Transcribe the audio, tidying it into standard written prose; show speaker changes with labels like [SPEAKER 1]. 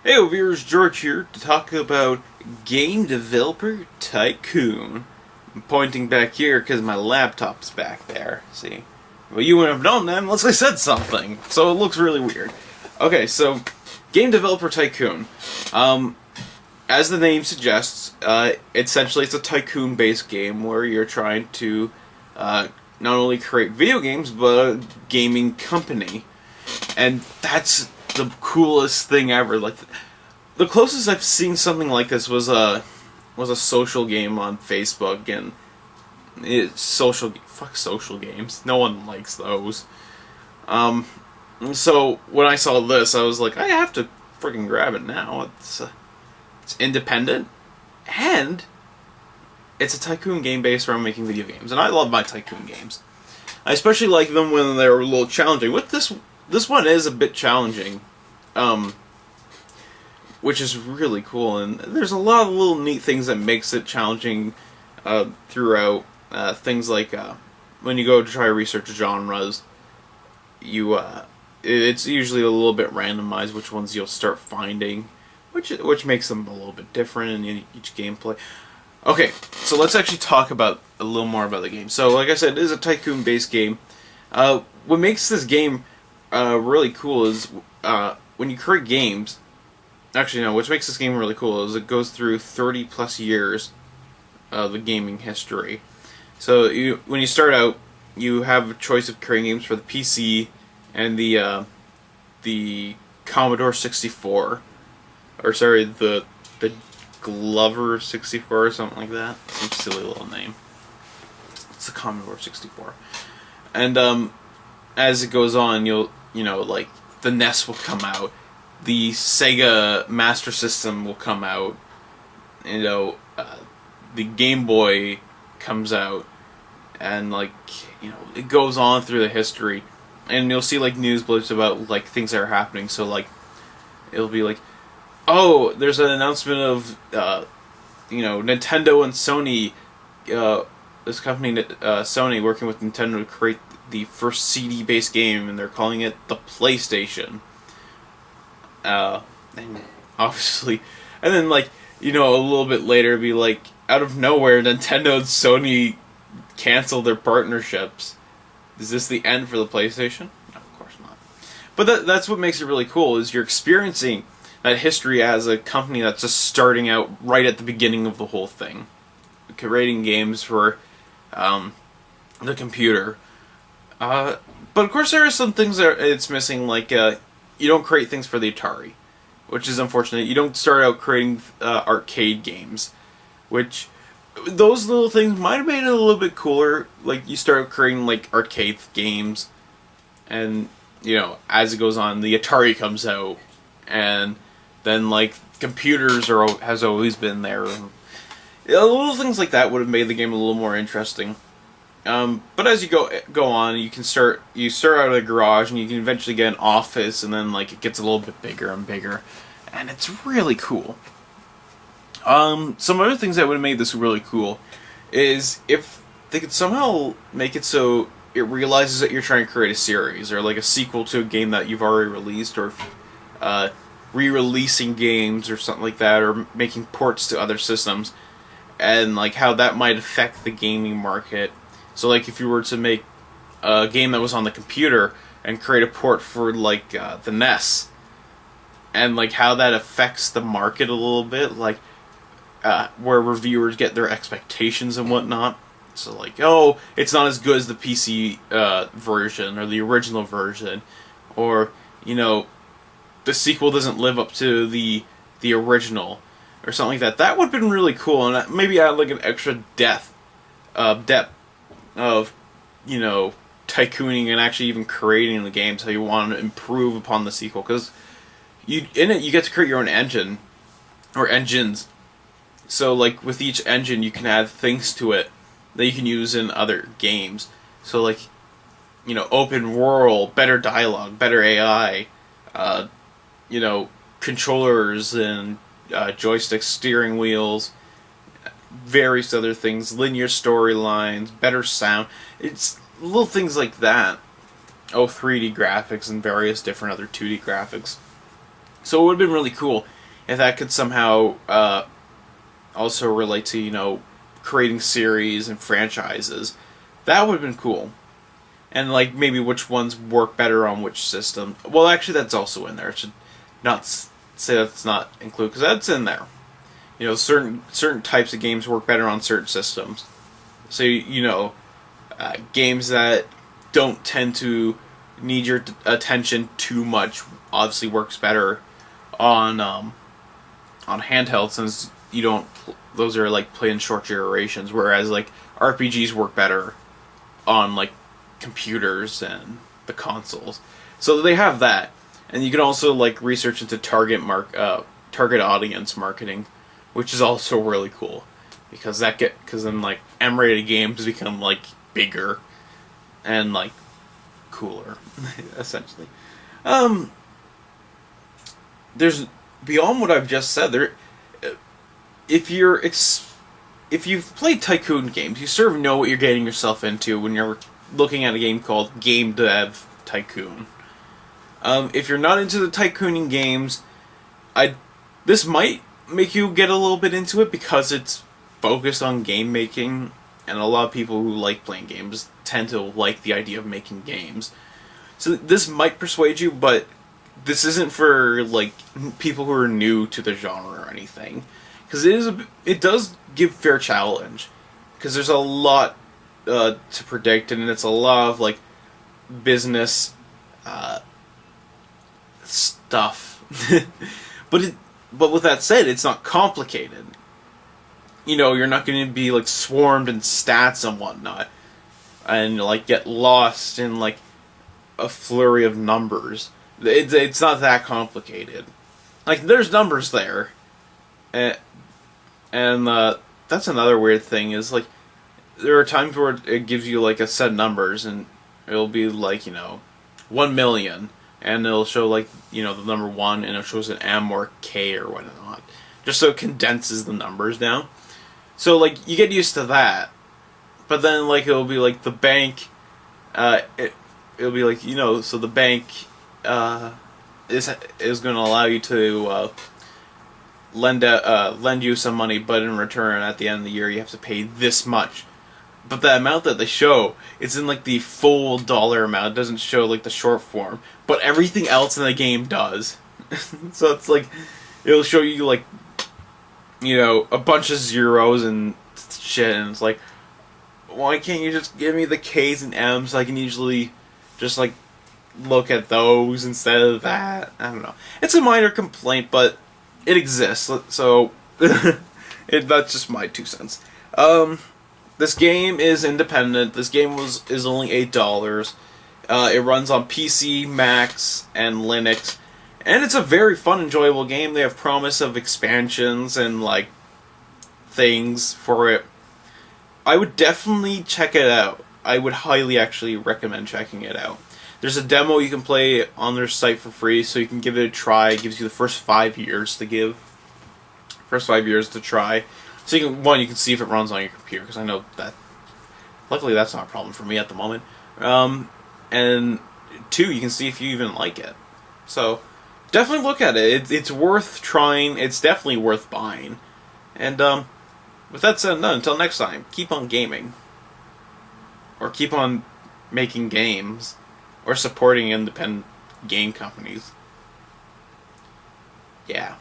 [SPEAKER 1] Hey, viewers, George here to talk about Game Developer Tycoon. I'm pointing back here because my laptop's back there. See? Well, you wouldn't have known that unless I said something, so it looks really weird. Okay, so Game Developer Tycoon. As the name suggests, essentially it's a tycoon-based game where you're trying to not only create video games, but a gaming company. And that's the coolest thing ever. Like, the closest I've seen something like this was a social game on Facebook, and fuck social games. No one likes those. So when I saw this, I was like, I have to freaking grab it now. It's independent, and it's a tycoon game based around making video games, and I love my tycoon games. I especially like them when they're a little challenging. With this one is a bit challenging, which is really cool, and there's a lot of little neat things that makes it challenging throughout. Things like when you go to try to research genres, it's usually a little bit randomized which ones you'll start finding, which makes them a little bit different in each gameplay. Okay, so let's actually talk about a little more about the game. So, like I said, it is a tycoon-based game. What makes this game really cool is when you create games. Actually, no. What makes this game really cool is it goes through 30 plus years of the gaming history. So, when you start out, you have a choice of creating games for the PC and the Commodore 64, or sorry, the Glover 64 or something like that. Some silly little name. It's the Commodore 64. And as it goes on, like the NES will come out, the Sega Master System will come out, the Game Boy comes out, and it goes on through the history, and you'll see like news blips about like things that are happening. So like it'll be like, oh, there's an announcement of Nintendo and Sony, this company Sony working with Nintendo to create the first CD-based game, and they're calling it the PlayStation. And obviously, and then a little bit later, be like, out of nowhere, Nintendo and Sony cancel their partnerships. Is this the end for the PlayStation? No, of course not. But that's what makes it really cool, is you're experiencing that history as a company that's just starting out right at the beginning of the whole thing, creating games for the computer. But of course there are some things that it's missing, like you don't create things for the Atari, which is unfortunate. You don't start out creating arcade games, which those little things might have made it a little bit cooler. Like, you start creating like arcade games, and as it goes on, the Atari comes out, and then like computers has always been there. Little things like that would have made the game a little more interesting. But as you go on, you start out of a garage, and you can eventually get an office, and then it gets a little bit bigger and bigger, and it's really cool. Some other things that would have made this really cool is if they could somehow make it so it realizes that you're trying to create a series, or like a sequel to a game that you've already released, or re-releasing games or something like that, or making ports to other systems, and like how that might affect the gaming market. So like if you were to make a game that was on the computer and create a port for like the NES, and like how that affects the market a little bit, like where reviewers get their expectations and whatnot. So like, oh, it's not as good as the PC version or the original version, or the sequel doesn't live up to the original, or something like that. That would have been really cool, and maybe add like an extra depth of tycooning and actually even creating the games how you want to improve upon the sequel, because you get to create your own engine or engines. So like with each engine you can add things to it that you can use in other games. So like open world, better dialogue, better AI, controllers and joysticks, steering wheels, various other things, linear storylines, better sound. It's little things like that. 3D graphics and various different other 2D graphics. So it would have been really cool if that could somehow also relate to, creating series and franchises. That would have been cool. And, like, maybe which ones work better on which system. Well, actually, that's also in there. I should not say that's not included, because that's in there. Certain types of games work better on certain systems. So, games that don't tend to need your attention too much obviously works better on handheld, since you don't. Those are like played in short durations, whereas like RPGs work better on like computers and the consoles. So they have that, and you can also like research into target audience marketing, which is also really cool because then like M-rated games become like bigger and like cooler, essentially. There's beyond what I've just said. If you've played tycoon games, you sort of know what you're getting yourself into when you're looking at a game called Game Dev Tycoon. If you're not into the tycooning games, this might make you get a little bit into it because it's focused on game making, and a lot of people who like playing games tend to like the idea of making games. So this might persuade you, but this isn't for like people who are new to the genre or anything, because it does give fair challenge, because there's a lot to predict, and it's a lot of like business stuff. But with that said, it's not complicated. You're not going to be like swarmed in stats and whatnot, and like get lost in like a flurry of numbers. It's not that complicated. Like, there's numbers there, and that's another weird thing is like there are times where it gives you like a set of numbers, and it'll be like 1 million, and it'll show like the number 1, and it shows an M or K or whatnot, just so it condenses the numbers down. So like you get used to that, but then like it'll be like the bank, it'll be like so the bank is going to allow you to lend you some money, but in return at the end of the year you have to pay this much. But the amount that they show, it's in like the full dollar amount. It doesn't show like the short form, but everything else in the game does. So it's like it'll show you like a bunch of zeros and shit, and it's like, why can't you just give me the K's and M's so I can usually just like look at those instead of that? I don't know. It's a minor complaint, but it exists, so that's just my 2 cents. This game is independent. This game is only $8. It runs on PC, Macs, and Linux, and it's a very fun, enjoyable game. They have promise of expansions and like things for it. I would definitely check it out. I would highly actually recommend checking it out. There's a demo you can play on their site for free, so you can give it a try. It gives you the first 5 years to try. So you can see if it runs on your computer, because I know that. Luckily, that's not a problem for me at the moment. And 2, you can see if you even like it. So definitely look at it. It's worth trying. It's definitely worth buying. And with that said and done, until next time, keep on gaming, or keep on making games, or supporting independent game companies. Yeah.